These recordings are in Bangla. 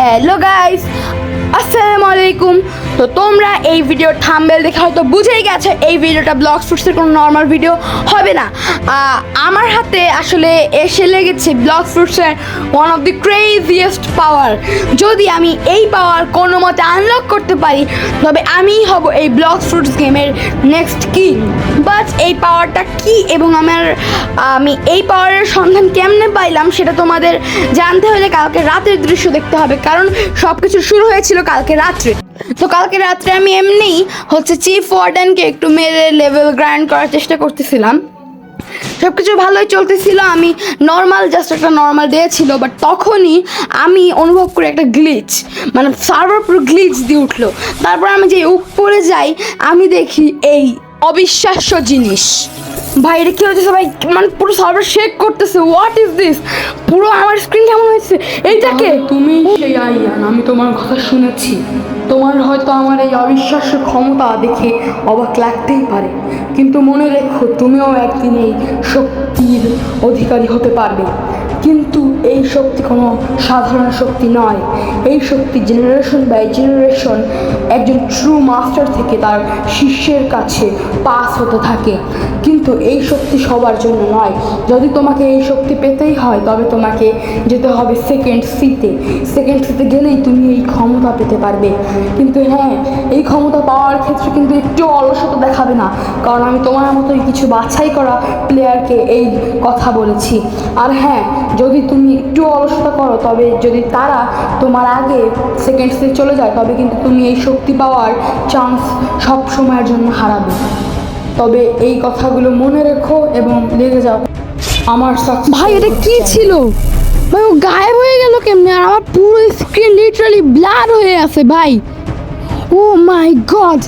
হ্যালো গাইস, আসসালামু আলাইকুম। তো তোমরা এই ভিডিওর থাম্বনেল দেখে হয়তো বুঝেই গেছো এই ভিডিওটা ব্লক্স ফ্রুটসের কোনো নর্মাল ভিডিও হবে না। আমার হাতে আসলে এসে লেগেছে ব্লক্স ফ্রুটসের ওয়ান অফ দি ক্রেজিয়েস্ট পাওয়ার। যদি আমি এই পাওয়ার কোনো মতে আনলক করতে পারি তবে আমিই হব এই ব্লক্স ফ্রুটস গেমের নেক্সট কিং। বাট এই পাওয়ারটা কি এবং আমি এই পাওয়ারের সন্ধান কেমনে পাইলাম সেটা তোমাদের জানতে হলে কালকে রাতের দৃশ্য দেখতে হবে, কারণ সব কিছু শুরু হয়েছিল কালকে রাত্রে। তো কালকে রাত্রে আমি এমনিই চিফ ওয়ার্ডেনকে একটু মেরে লেভেল গ্রাইন্ড করার চেষ্টা করতেছিলাম। সব কিছু ভালোই চলতেছিল, আমি জাস্ট একটা নর্মাল ডে ছিল। বাট তখনই আমি অনুভব করি একটা গ্লিচ, মানে সার্ভার পুরো গ্লিচ দিয়ে উঠলো। তারপর আমি যে উপরে যাই আমি দেখি এই অবিশ্বাস্য জিনিস। ভাই এটা কী হচ্ছে, সবাই মানে পুরো সার্ভার শেক করতেছে। What is this? পুরো আমার স্ক্রিন কেমন হয়েছে এইটাকে। তুমি সেই আইয়ান, আমি তোমার কথা শুনেছি। তোমার হয়তো আমার এই অবিশ্বাস্য ক্ষমতা দেখে অবাক লাগতেই পারে, কিন্তু মনে রেখো তুমিও একদিন এই শক্তির অধিকারী হতে পারবে। কিন্তু এই শক্তি কোনো সাধারণ শক্তি নয়। এই শক্তি জেনারেশন বাই জেনারেশন একজন ট্রু মাস্টার থেকে তার শিষ্যের কাছে পাস হতে থাকে। কিন্তু এই শক্তি সবার জন্য নয়। যদি তোমাকে এই শক্তি পেতেই হয় তবে তোমাকে যেতে হবে সেকেন্ড সিতে গেলেই তুমি এই ক্ষমতা পেতে পারবে। কিন্তু হ্যাঁ, এই ক্ষমতা পাওয়ার ক্ষেত্রে কিন্তু একটু অলসতা দেখাবে না, কারণ আমি তোমার মতোই কিছু বাছাই করা প্লেয়ারকে এই কথা বলেছি। আর হ্যাঁ, যদি তুমি একটু অলসতা করো তবে যদি তারা তোমার আগে সেকেন্ড সিতে চলে যায় তবে কিন্তু তুমি এই শক্তি পাওয়ার চান্স সব সময়ের জন্য হারাবে। তবে এই কথাগুলো মনে রেখো এবং লেগে যাও। আমার ভাই এটা কি ছিল? ভাই ও গায়েব হয়ে গেল কেমনে? আর আমার পুরো স্ক্রিন লিটারালি ব্লার হয়ে আছে ভাই। ও মাই গড,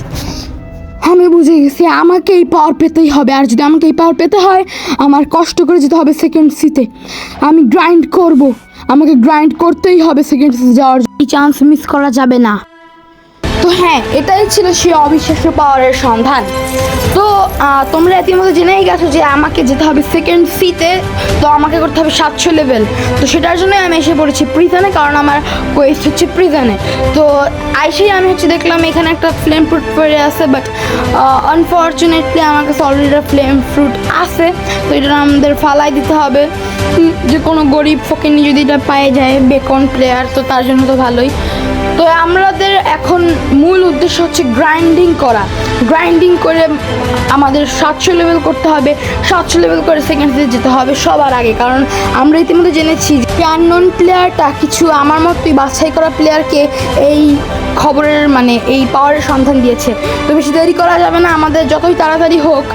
আমি বুঝে গেছি আমাকে এই পাওয়ার পেতেই হবে। আর যদি আমাকে এই পাওয়ার পেতে হয় আমার কষ্ট করে যেতে হবে সেকেন্ড সিতে। আমি গ্রাইন্ড করব, আমাকে গ্রাইন্ড করতেই হবে সেকেন্ড সিতে যাওয়ার। এই চান্স মিস করা যাবে না। তো হ্যাঁ, এটাই ছিল সেই অবিশ্বাস্য পাওয়ারের সন্ধান। তো তোমরা ইতিমধ্যে জেনেই গেছো যে আমাকে যেতে হবে সেকেন্ড সিতে। তো আমাকে করতে হবে 700 লেভেল। তো সেটার জন্যই আমি এসে পড়েছি প্রিজনে, কারণ আমার কোয়েস্ট হচ্ছে প্রিজনে। তো আইসেই আমি দেখলাম এখানে একটা ফ্লেম ফ্রুট পড়ে আছে। বাট আনফর্চুনেটলি আমার কাছে অলরেডি ফ্লেম ফ্রুট আছে। তো এটা আমাদের ফালাই দিতে হবে। যে কোনো গরিব ফকিনি যদি এটা পেয়ে যায় বেকন প্লেয়ার, তো তার জন্য তো ভালোই। তো আমাদের এখন মূল উদ্দেশ্য হচ্ছে গ্রাইন্ডিং করে আমাদের 700 লেভেল করতে হবে। 700 লেভেল করে সেকেন্ড সিতে যেতে হবে সবার আগে, কারণ আমরা ইতিমধ্যে জেনেছি যে আননোন প্লেয়ারটা কিছু আমার মতোই বাছাই করা প্লেয়ারকে এই খবরের এই পাওয়ারের সন্ধান দিয়েছে। তো বেশি দেরি করা যাবে না, আমাদের যতই তাড়াতাড়ি হোক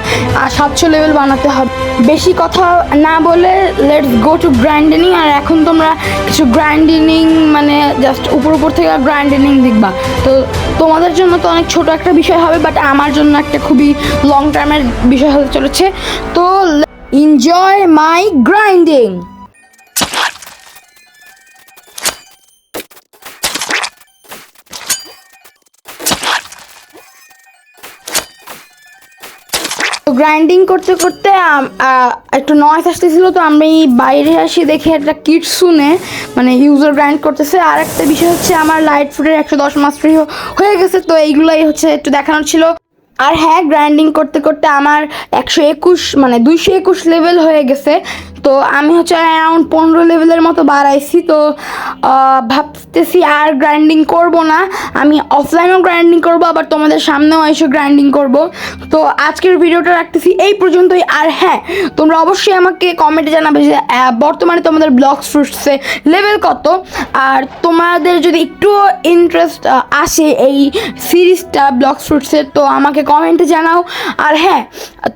700 লেভেল বানাতে হবে। বেশি কথা না বলে লেটস গো টু গ্রাইন্ডিং। আর এখন তোমরা কিছু গ্রাইন্ডিং জাস্ট উপর থেকে গ্রাইন্ডিং দেখবা। তো তোমাদের জন্য তো অনেক ছোট একটা বিষয় হবে, বাট আমার জন্য একটা খুবই লং টার্মের বিষয় হতে চলেছে। তো এনজয় মাই গ্রাইন্ডিং। গ্রাইন্ডিং করতে করতে একটু নয়েজ আসতেছিল। তো আমি বাইরে আসি, দেখি একটা কিট শুনে ইউজার গ্রাইন্ড করতেছে। আর একটা বিষয় হচ্ছে আমার লাইট ফুডের 110 মাস্টারি হয়ে গেছে। তো এইগুলাই একটু দেখানোর ছিল। আর হ্যাঁ, গ্রাইন্ডিং করতে করতে আমার 221 লেভেল হয়ে গেছে। তো আমি অ্যারাউন্ড 15 লেভেলের মতো বাড়াইছি। তো ভাবতেছি আর গ্রাইন্ডিং করব না, আমি অফলাইনেও গ্রাইন্ডিং করবো, আবার তোমাদের সামনেও এসে গ্রাইন্ডিং করব। তো আজকের ভিডিওটা রাখতেছি এই পর্যন্তই। আর হ্যাঁ, তোমরা অবশ্যই আমাকে কমেন্টে জানাবে যে বর্তমানে তোমাদের ব্লক্স ফ্রুটসে লেভেল কত। আর তোমাদের যদি একটু ইন্টারেস্ট আসে এই সিরিজটা ব্লক্স ফ্রুটসের, তো আমাকে কমেন্টে জানাও। আর হ্যাঁ,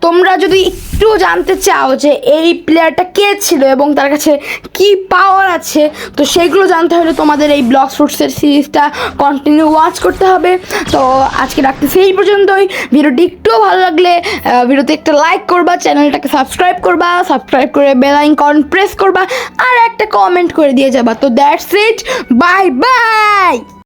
তোমরা যদি একটু জানতে চাও যে এই প্লেয়ারটা কে ছিল এবং তার কাছে কি পাওয়ার আছে, তো সেগুলো জানতে হলে তোমাদের এই ব্লক্স ফ্রুটসের সিরিজটা কন্টিনিউ ওয়াচ করতে হবে। তো আজকে রাখতেছি এই পর্যন্তই। ভিডিওটি একটু ভালো লাগলে ভিডিওতে একটা লাইক করবা, চ্যানেলটাকে সাবস্ক্রাইব করে বেল আইকন প্রেস করবা, আর একটা কমেন্ট করে দিয়ে যাবা। তো দ্যাটস ইট, বাই বাই।